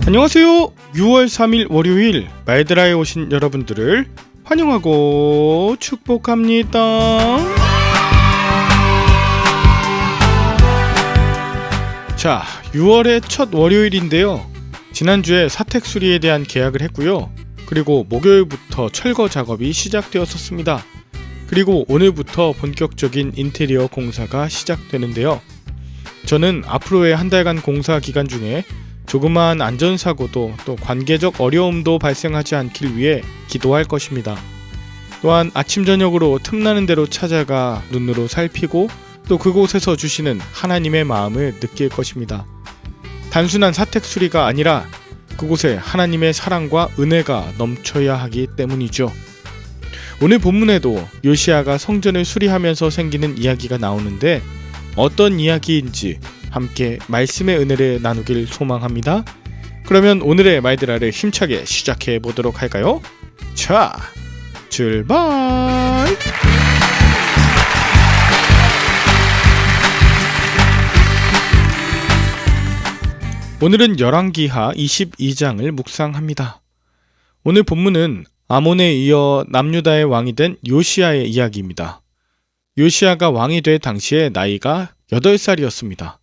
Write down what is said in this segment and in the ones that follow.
안녕하세요. 6월 3일 월요일 말드라에 오신 여러분들을 환영하고 축복합니다. 자, 6월의 첫 월요일인데요. 지난주에 사택 수리에 대한 계약을 했고요. 그리고 목요일부터 철거 작업이 시작되었었습니다. 그리고 오늘부터 본격적인 인테리어 공사가 시작되는데요. 저는 앞으로의 한 달간 공사 기간 중에 조그마한 안전사고도 또 관계적 어려움도 발생하지 않길 위해 기도할 것입니다. 또한 아침 저녁으로 틈나는 대로 찾아가 눈으로 살피고 또 그곳에서 주시는 하나님의 마음을 느낄 것입니다. 단순한 사택 수리가 아니라 그곳에 하나님의 사랑과 은혜가 넘쳐야 하기 때문이죠. 오늘 본문에도 요시야가 성전을 수리하면서 생기는 이야기가 나오는데 어떤 이야기인지 함께 말씀의 은혜를 나누길 소망합니다. 그러면 오늘의 말드라를 힘차게 시작해 보도록 할까요? 자, 출발! 오늘은 열왕기하 22장을 묵상합니다. 오늘 본문은 아몬에 이어 남유다의 왕이 된 요시야의 이야기입니다. 요시야가 왕이 될 당시에 나이가 8살이었습니다.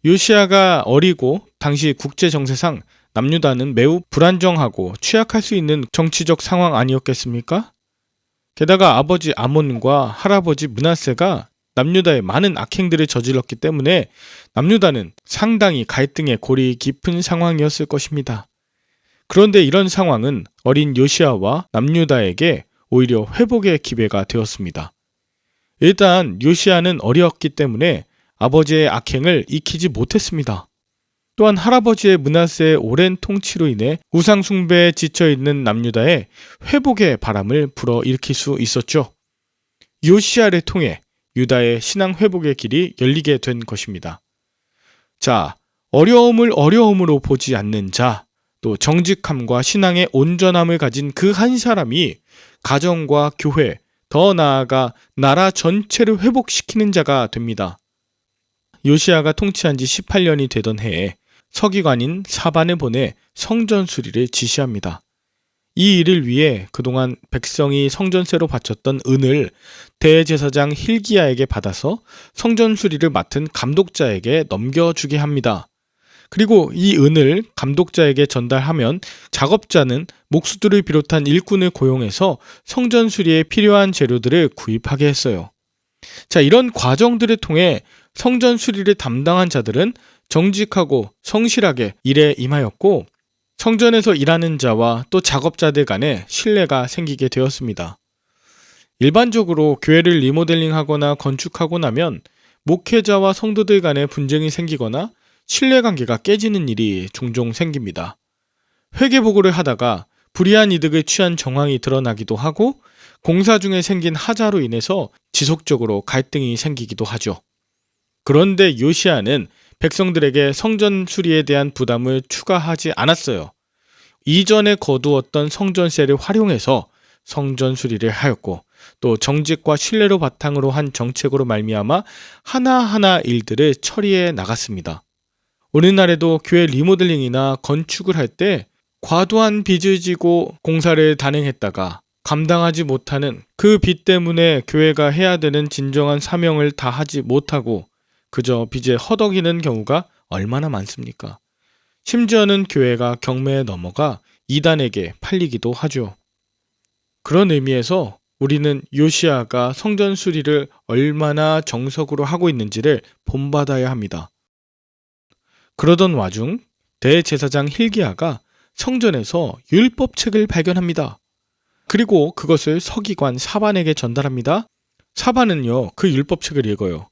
요시야가 어리고 당시 국제 정세상 남유다는 매우 불안정하고 취약할 수 있는 정치적 상황 아니었겠습니까? 게다가 아버지 아몬과 할아버지 므낫세가 남유다에 많은 악행들을 저질렀기 때문에 남유다는 상당히 갈등의 골이 깊은 상황이었을 것입니다. 그런데 이런 상황은 어린 요시야와 남유다에게 오히려 회복의 기회가 되었습니다. 일단 요시야는 어렸기 때문에 아버지의 악행을 익히지 못했습니다. 또한 할아버지의 므낫세의 오랜 통치로 인해 우상 숭배에 지쳐있는 남유다에 회복의 바람을 불어일으킬 수 있었죠. 요시야를 통해 유다의 신앙 회복의 길이 열리게 된 것입니다. 자, 어려움을 어려움으로 보지 않는 자, 또 정직함과 신앙의 온전함을 가진 그 한 사람이 가정과 교회, 더 나아가 나라 전체를 회복시키는 자가 됩니다. 요시야가 통치한 지 18년이 되던 해에 서기관인 사반을 보내 성전 수리를 지시합니다. 이 일을 위해 그동안 백성이 성전세로 바쳤던 은을 대제사장 힐기야에게 받아서 성전 수리를 맡은 감독자에게 넘겨주게 합니다. 그리고 이 은을 감독자에게 전달하면 작업자는 목수들을 비롯한 일꾼을 고용해서 성전 수리에 필요한 재료들을 구입하게 했어요. 자, 이런 과정들을 통해 성전 수리를 담당한 자들은 정직하고 성실하게 일에 임하였고 성전에서 일하는 자와 또 작업자들 간에 신뢰가 생기게 되었습니다. 일반적으로 교회를 리모델링하거나 건축하고 나면 목회자와 성도들 간에 분쟁이 생기거나 신뢰관계가 깨지는 일이 종종 생깁니다. 회계보고를 하다가 불이한 이득을 취한 정황이 드러나기도 하고 공사 중에 생긴 하자로 인해서 지속적으로 갈등이 생기기도 하죠. 그런데 요시야는 백성들에게 성전 수리에 대한 부담을 추가하지 않았어요. 이전에 거두었던 성전세를 활용해서 성전 수리를 하였고 또 정직과 신뢰로 바탕으로 한 정책으로 말미암아 하나하나 일들을 처리해 나갔습니다. 오늘날에도 교회 리모델링이나 건축을 할 때 과도한 빚을 지고 공사를 단행했다가 감당하지 못하는 그 빚 때문에 교회가 해야 되는 진정한 사명을 다하지 못하고 그저 빚에 허덕이는 경우가 얼마나 많습니까? 심지어는 교회가 경매에 넘어가 이단에게 팔리기도 하죠. 그런 의미에서 우리는 요시야가 성전 수리를 얼마나 정석으로 하고 있는지를 본받아야 합니다. 그러던 와중 대제사장 힐기야가 성전에서 율법책을 발견합니다. 그리고 그것을 서기관 사반에게 전달합니다. 사반은요, 그 율법책을 읽어요.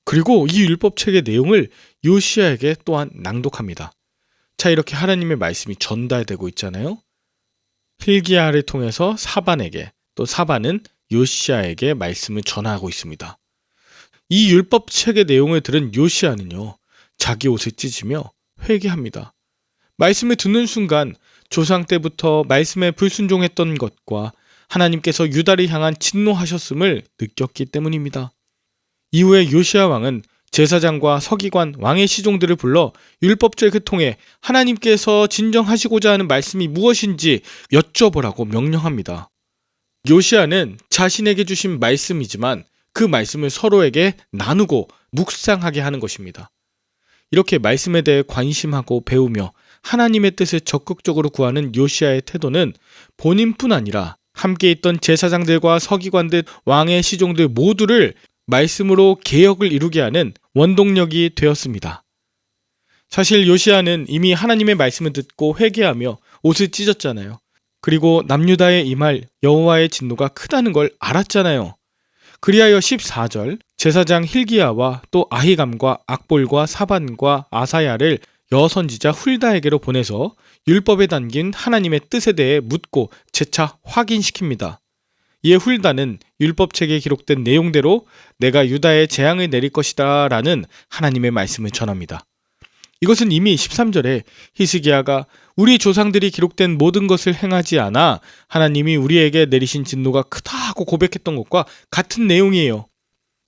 그리고 이 율법책의 내용을 요시야에게 또한 낭독합니다. 자, 이렇게 하나님의 말씀이 전달되고 있잖아요. 힐기야를 통해서 사반에게, 또 사반은 요시야에게 말씀을 전하고 있습니다. 이 율법책의 내용을 들은 요시야는요, 자기 옷을 찢으며 회개합니다. 말씀을 듣는 순간 조상 때부터 말씀에 불순종했던 것과 하나님께서 유다를 향한 진노하셨음을 느꼈기 때문입니다. 이후에 요시야 왕은 제사장과 서기관, 왕의 시종들을 불러 율법책을 통해 하나님께서 진정하시고자 하는 말씀이 무엇인지 여쭤보라고 명령합니다. 요시야는 자신에게 주신 말씀이지만 그 말씀을 서로에게 나누고 묵상하게 하는 것입니다. 이렇게 말씀에 대해 관심하고 배우며 하나님의 뜻을 적극적으로 구하는 요시야의 태도는 본인뿐 아니라 함께 있던 제사장들과 서기관들, 왕의 시종들 모두를 말씀으로 개혁을 이루게 하는 원동력이 되었습니다. 사실 요시야는 이미 하나님의 말씀을 듣고 회개하며 옷을 찢었잖아요. 그리고 남유다에 임할 여호와의 진노가 크다는 걸 알았잖아요. 그리하여 14절 제사장 hil기야와 또 아히감과 악볼과 사반과 아사야를 여선지자 훌다에게로 보내서 율법에 담긴 하나님의 뜻에 대해 묻고 재차 확인시킵니다. 이에 훌다는 율법책에 기록된 내용대로 내가 유다에 재앙을 내릴 것이다 라는 하나님의 말씀을 전합니다. 이것은 이미 13절에 히스기야가 우리 조상들이 기록된 모든 것을 행하지 않아 하나님이 우리에게 내리신 진노가 크다고 고백했던 것과 같은 내용이에요.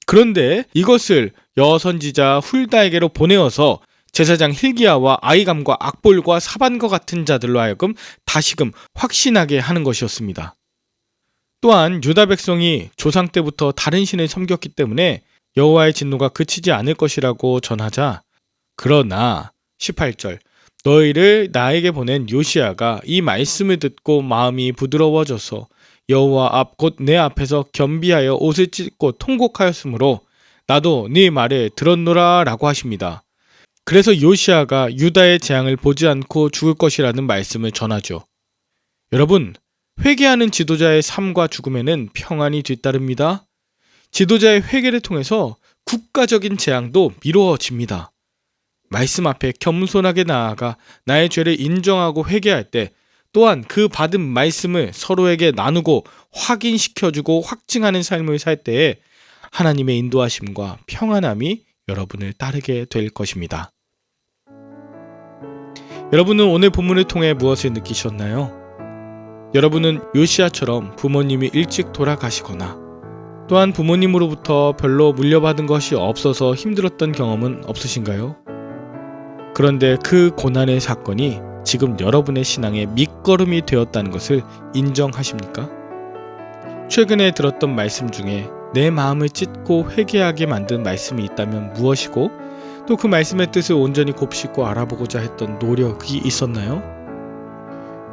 그런데 이것을 여선지자 훌다에게로 보내어서 제사장 hil기야와 아히감과 악볼과 사반과 같은 자들로 하여금 다시금 확신하게 하는 것이었습니다. 또한 유다 백성이 조상 때부터 다른 신을 섬겼기 때문에 여호와의 진노가 그치지 않을 것이라고 전하자, 그러나 18절 너희를 나에게 보낸 요시야가 이 말씀을 듣고 마음이 부드러워져서 여호와 앞 곧 내 앞에서 겸비하여 옷을 찢고 통곡하였으므로 나도 네 말을 들었노라 라고 하십니다. 그래서 요시야가 유다의 재앙을 보지 않고 죽을 것이라는 말씀을 전하죠. 여러분, 회개하는 지도자의 삶과 죽음에는 평안이 뒤따릅니다. 지도자의 회개를 통해서 국가적인 재앙도 미뤄집니다. 말씀 앞에 겸손하게 나아가 나의 죄를 인정하고 회개할 때 또한 그 받은 말씀을 서로에게 나누고 확인시켜주고 확증하는 삶을 살 때에 하나님의 인도하심과 평안함이 여러분을 따르게 될 것입니다. 여러분은 오늘 본문을 통해 무엇을 느끼셨나요? 여러분은 요시야처럼 부모님이 일찍 돌아가시거나 또한 부모님으로부터 별로 물려받은 것이 없어서 힘들었던 경험은 없으신가요? 그런데 그 고난의 사건이 지금 여러분의 신앙의 밑거름이 되었다는 것을 인정하십니까? 최근에 들었던 말씀 중에 내 마음을 찢고 회개하게 만든 말씀이 있다면 무엇이고 또 그 말씀의 뜻을 온전히 곱씹고 알아보고자 했던 노력이 있었나요?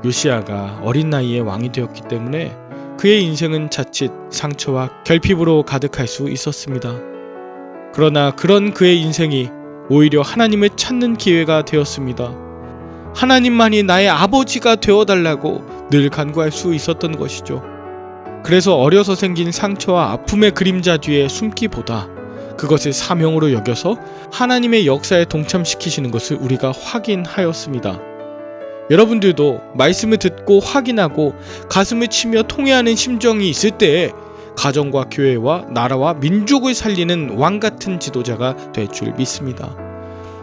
요시야가 어린 나이에 왕이 되었기 때문에 그의 인생은 자칫 상처와 결핍으로 가득할 수 있었습니다. 그러나 그런 그의 인생이 오히려 하나님을 찾는 기회가 되었습니다. 하나님만이 나의 아버지가 되어달라고 늘 간구할 수 있었던 것이죠. 그래서 어려서 생긴 상처와 아픔의 그림자 뒤에 숨기보다 그것을 사명으로 여겨서 하나님의 역사에 동참시키시는 것을 우리가 확인하였습니다. 여러분들도 말씀을 듣고 확인하고 가슴을 치며 통회하는 심정이 있을 때에 가정과 교회와 나라와 민족을 살리는 왕같은 지도자가 될 줄 믿습니다.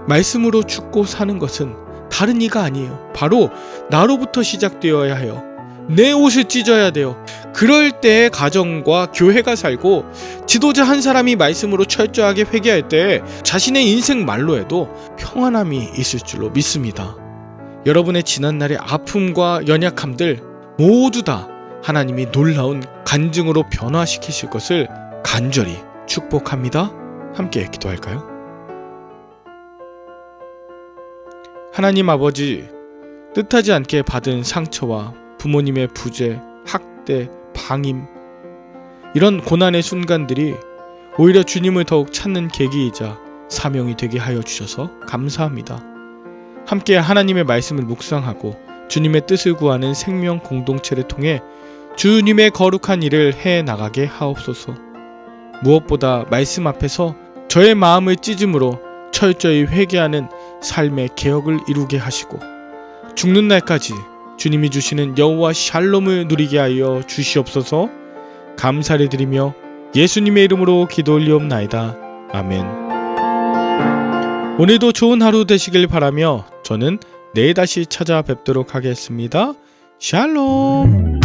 말씀으로 죽고 사는 것은 다른 이가 아니에요. 바로 나로부터 시작되어야 해요. 내 옷을 찢어야 돼요. 그럴 때 가정과 교회가 살고 지도자 한 사람이 말씀으로 철저하게 회개할 때 자신의 인생 말로에도 평안함이 있을 줄로 믿습니다. 여러분의 지난날의 아픔과 연약함들 모두 다 하나님이 놀라운 간증으로 변화시키실 것을 간절히 축복합니다. 함께 기도할까요? 하나님 아버지, 뜻하지 않게 받은 상처와 부모님의 부재, 학대, 방임, 이런 고난의 순간들이 오히려 주님을 더욱 찾는 계기이자 사명이 되게 하여 주셔서 감사합니다. 함께 하나님의 말씀을 묵상하고 주님의 뜻을 구하는 생명 공동체를 통해 주님의 거룩한 일을 해 나가게 하옵소서. 무엇보다 말씀 앞에서 저의 마음을 찢음으로 철저히 회개하는 삶의 개혁을 이루게 하시고 죽는 날까지 주님이 주시는 여호와 샬롬을 누리게 하여 주시옵소서. 감사를 드리며 예수님의 이름으로 기도 올리옵나이다. 아멘. 오늘도 좋은 하루 되시길 바라며 저는 내일 다시 찾아뵙도록 하겠습니다. 샬롬.